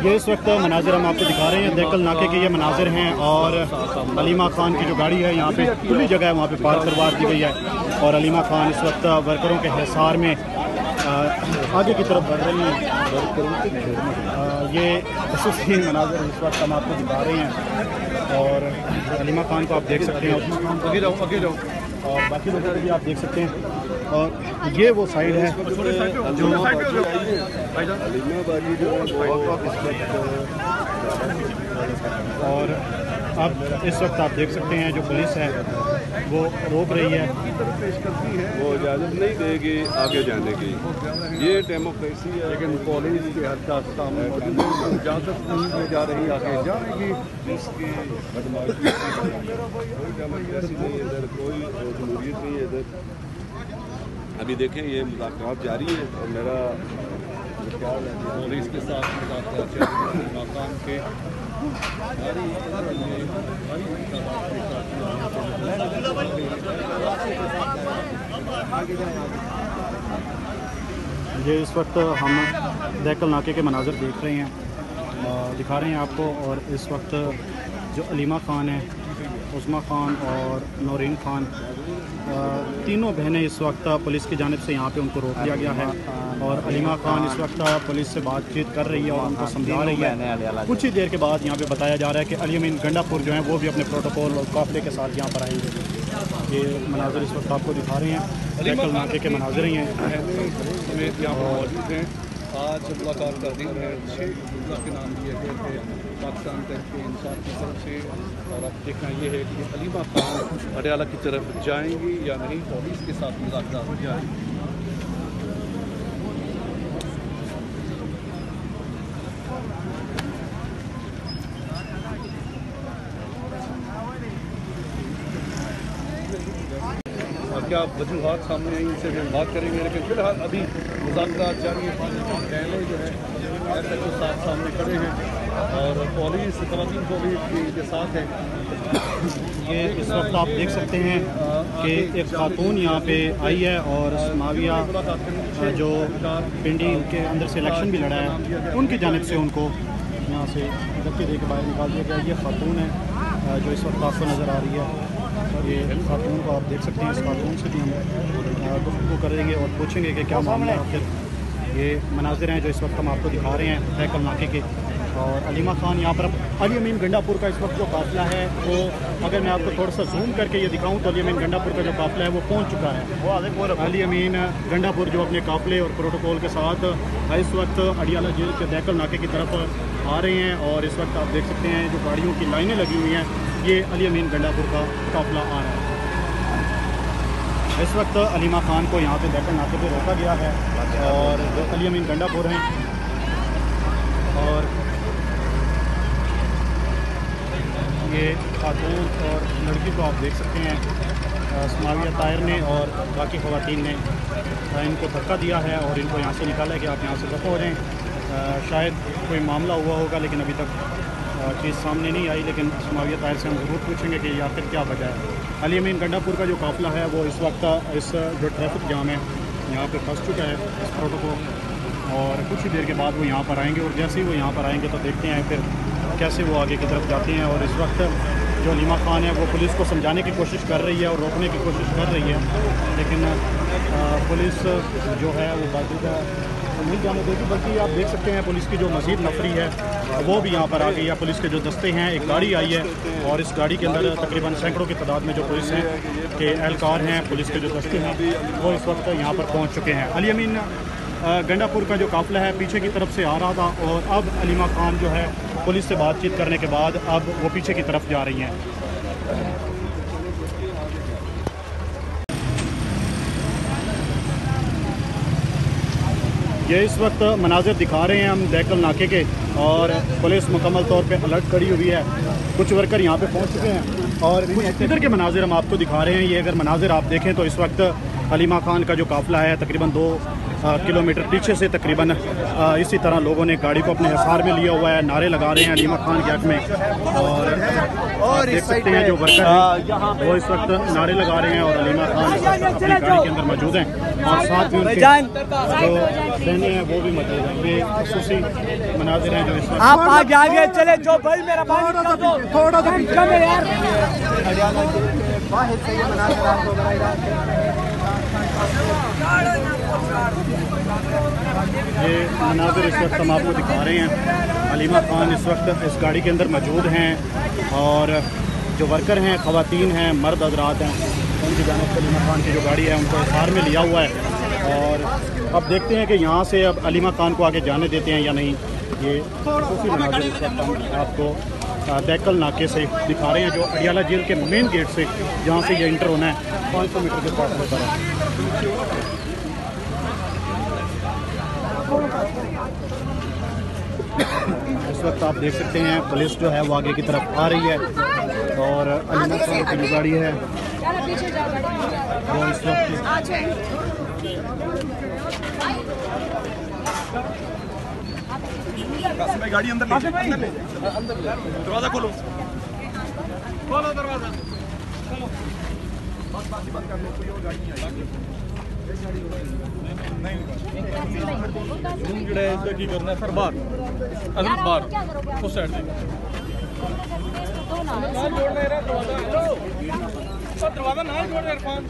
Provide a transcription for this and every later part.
ये इस वक्त मनाजिर हम आपको दिखा रहे हैं, देकल नाके के ये मनाजिर हैं और अलीमा खान की जो गाड़ी है यहाँ पे खुली जगह है वहाँ पे पार्क करवा दी गई है और अलीमा खान इस वक्त वर्करों के हिसार में आगे की तरफ बढ़ रही हैं। ये खसूसी मनाजिर इस वक्त हम आपको दिखा रहे हैं और अलीमा खान को आप देख सकते हैं, आगे जाओ और बाकी लोगों को भी आप देख सकते हैं। और ये वो साइड है जो और अब इस वक्त आप देख सकते हैं जो पुलिस है वो रोक रही है, वो इजाज़त नहीं देगी आगे जाने की। ये डेमोक्रेसी है, लेकिन पुलिस के हद सामने इजाज़त नहीं दी जा रही आगे जाने की। इसकी बदमाशी कोई डेमोक्रेसी नहीं है इधर, कोई जमहूरियत नहीं है इधर। अभी देखें ये मुज़ाकरात जारी है और मेरा ख्याल है पुलिस के साथ मुज़ाकरात मकाम के ये इस वक्त हम देकल नाके के मनाज़र देख रहे हैं, दिखा रहे हैं आपको। और इस वक्त जो अलीमा खान है, उस्मा खान और नौरीन खान, तीनों बहनें इस वक्त पुलिस की जानिब से यहाँ पे उनको रोक लिया गया है और अलीमा खान इस वक्त पुलिस से बातचीत कर रही है और उनको समझा रही है। कुछ ही देर के बाद यहाँ पे बताया जा रहा है कि अली अमीन गंडापुर जो है वो भी अपने प्रोटोकॉल और काफिले के साथ यहाँ पर आएंगे। ये मनाजिर इस वक्त आपको दिखा रहे हैं, देकल नाके के मनाजिर ही हैं। आज मुलाकात का दिन है, 6 अब्दुल्ला के नाम दिए गए थे पाकिस्तान तहरीक इंसाफ की तरफ से। और अब देखना ये है कि अलीमा खान अडयाला की तरफ जाएंगी या नहीं, पुलिस के साथ मुलाकात हो जाएगी। और क्या वजूहात सामने आई इनसे हम बात करेंगे, लेकिन फिलहाल अभी मुज़ाकरात जारी है। पहले जो है ऐसे तो सामने खड़े हैं और पुलिस ख़वातीन पुलिस के साथ है। ये इस वक्त आप देख सकते हैं कि एक खातून यहाँ पे आई है और माविया जो पिंडी के अंदर से इलेक्शन भी लड़ा है उनकी जानिब से उनको यहाँ से धक्के दे के बाहर निकाल दिया गया। ये खातून है जो इस वक्त आपको नज़र आ रही है। ये खातून को आप देख सकते हैं, इस खातून से भी हम गुफ्तगू करेंगे और पूछेंगे कि क्या मामला है आखिर। ये मनाजिर हैं जो इस वक्त हम आपको दिखा रहे हैं देकल नाके के। और अलीमा खान यहाँ पर अली अमीन गंडापुर का इस वक्त जो काफ़िला है वो, अगर मैं आपको थोड़ा सा जूम करके ये दिखाऊं तो अली अमीन गंडापुर का जो काफ़िला है वो पहुँच चुका है। अली अमीन गंडापुर जो अपने काफ़िले और प्रोटोकॉल के साथ इस वक्त अडयाला जेल के देकल नाके की तरफ आ रहे हैं। और इस वक्त आप देख सकते हैं जो गाड़ियों की लाइनें लगी हुई हैं, ये अली अमीन गंडापुर का काफ़िला आ रहा है। इस वक्त अलीमा खान को यहाँ पे देकल नाके पे रोका गया है और जो अली अमीन गंडापुर हैं और ये खातून और लड़की को आप देख सकते हैं समाविया ताहिर ने और बाकी ख़वातीन ने इनको धक्का दिया है और इनको यहाँ से निकाला है कि आप यहाँ से रफा हो जाएँ। शायद कोई मामला हुआ होगा लेकिन अभी तक चीज़ सामने नहीं आई, लेकिन समाविया ताहिर से हम ज़रूर पूछेंगे कि आखिर क्या वजह है। अली अमीन गंडापुर का जो काफ़िला है वो इस वक्त इस जो ट्रैफिक जाम है यहाँ पे फंस चुका है इस प्रोटोकॉल, और कुछ ही देर के बाद वो यहाँ पर आएंगे और जैसे ही वो यहाँ पर आएंगे तो देखते हैं फिर कैसे वो आगे की तरफ जाते हैं। और इस वक्त जो अलीमा खान है वो पुलिस को समझाने की कोशिश कर रही है और रोकने की कोशिश कर रही है, लेकिन पुलिस जो है वो बाकायदा नहीं जाने देगी। बल्कि आप देख सकते हैं पुलिस की जो मज़ीद नफरी है वो भी यहाँ पर आ गई है। पुलिस के जो दस्ते हैं, एक गाड़ी आई है और इस गाड़ी के अंदर तकरीबन सैकड़ों की तादाद में जो पुलिस हैं के एहलकार हैं, पुलिस के जो दस्ते हैं वो इस वक्त यहाँ पर पहुँच चुके हैं। अली अमीन गंडापुर का जो काफ़िला है पीछे की तरफ से आ रहा था और अब अलीमा खान जो है पुलिस से बातचीत करने के बाद अब वो पीछे की तरफ जा रही हैं। ये इस वक्त मनाजिर दिखा रहे हैं हम देकल नाके के और पुलिस मुकम्मल तौर पे अलर्ट खड़ी हुई है। कुछ वर्कर यहाँ पे पहुँच चुके हैं और कुछ इधर के मनाजिर हम आपको दिखा रहे हैं। ये अगर मनाजिर आप देखें तो इस वक्त अलीमा खान का जो काफ़िला है तकरीबन 2 किलोमीटर पीछे से तकरीबन इसी तरह लोगों ने गाड़ी को अपने हिसार में लिया हुआ है, नारे लगा रहे हैं अलीमा खान के हक में। और देख सकते हैं जो वर्कर हैं वो इस वक्त नारे लगा रहे हैं और अलीमा खान अपनी गाड़ी के अंदर मौजूद हैं और साथ में उनके जो बहने हैं वो भी मौजूद हैं। ये खसूसी मनाजिर हैं जो इस वक्त आप आगे चले जो भाई मेरा थोड़ा सा कम है यार। ये मनाजिर इस वक्त हम आपको दिखा रहे हैं। अलीमा खान इस वक्त इस गाड़ी के अंदर मौजूद हैं और जो वर्कर हैं, ख़वातीन हैं, मर्द हज़रात हैं, उनकी जानिब से अलीमा खान की जो गाड़ी है उनको हिसार में लिया हुआ है। और अब देखते हैं कि यहाँ से अब अलीमा खान को आगे जाने देते हैं या नहीं। ये खसूसी मनाजिर इस वक्त हम आपको दैकल नाके से दिखा रहे हैं जो अडियाला जेल के मेन गेट से जहाँ से ये इंटर होना है 500 मीटर के फासले पर है। इस वक्त आप देख सकते हैं पुलिस जो है वो आगे की तरफ आ रही है और अलीमा खान की जो गाड़ी है वो इस वक्त गाड़ी अंदर ले दरवाजा खोलो दरवाजा की करना है सर बाहर उस साइड दरवाजा ना जोड़ इरफान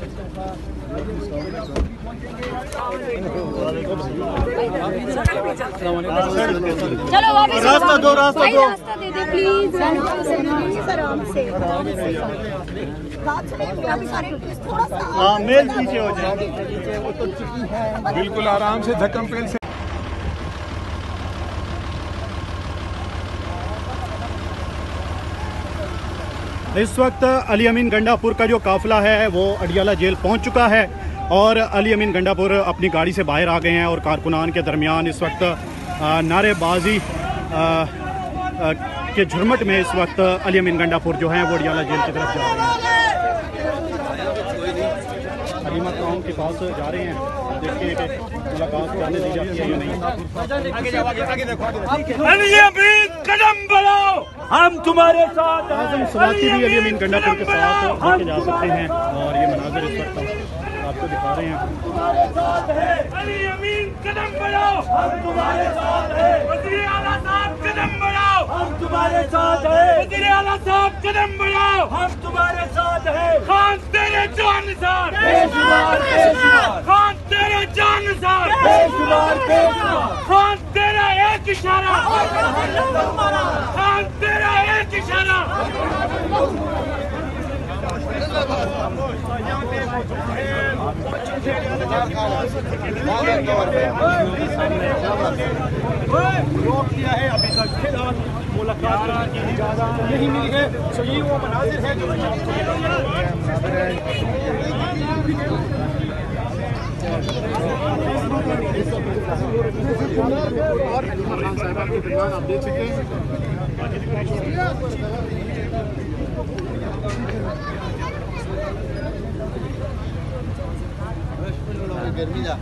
चलो रास्ता दो रास्ता दे दे प्लीज हाँ मेल पीछे हो जाए बिल्कुल आराम से धक्कम पेल से। इस वक्त अली अमीन गंडापुर का जो काफिला है वो अडियाला जेल पहुंच चुका है और अली अमीन गंडापुर अपनी गाड़ी से बाहर आ गए हैं और कारकुनान के दरमियान इस वक्त नारेबाजी के झुरमट में इस वक्त अली अमीन गंडापुर जो हैं वो अडियाला जेल की तरफ जा रहे हैं। अलीमा खान के पास जा रहे हैं, देखिए कि मुलाकात करने दी जाती है या नहीं। कदम बढ़ाओ, हम तुम्हारे साथ आज़म सवाती भी अली अमीन गंडापुर के साथ लेके जा सकते हैं और ये मनाजिर इस वक्त आपको दिखा रहे हैं। अली अमीन कदम बढ़ाओ, हम तुम्हारे साथ हैं। वज़ीर आला साहब कदम बढ़ाओ, हम तुम्हारे साथ हैं। वज़ीर आला साहब कदम बढ़ाओ, हम तुम्हारे साथ हैं। खान तेरे जानसार बेशुमार बेशुमार, खान तेरे जानसार बेशुमार बेशुमार, खान तेरा एक इशारा, खान तेरा एक इशारा। रोक दिया है अभी तक फिलहाल मुलाकात की इजाज़त नहीं मिली है। तो ये वो मनाजिर है जो और अलीमा खान साहिबा के दरमियान आप देख सकते हैं गर्मी जा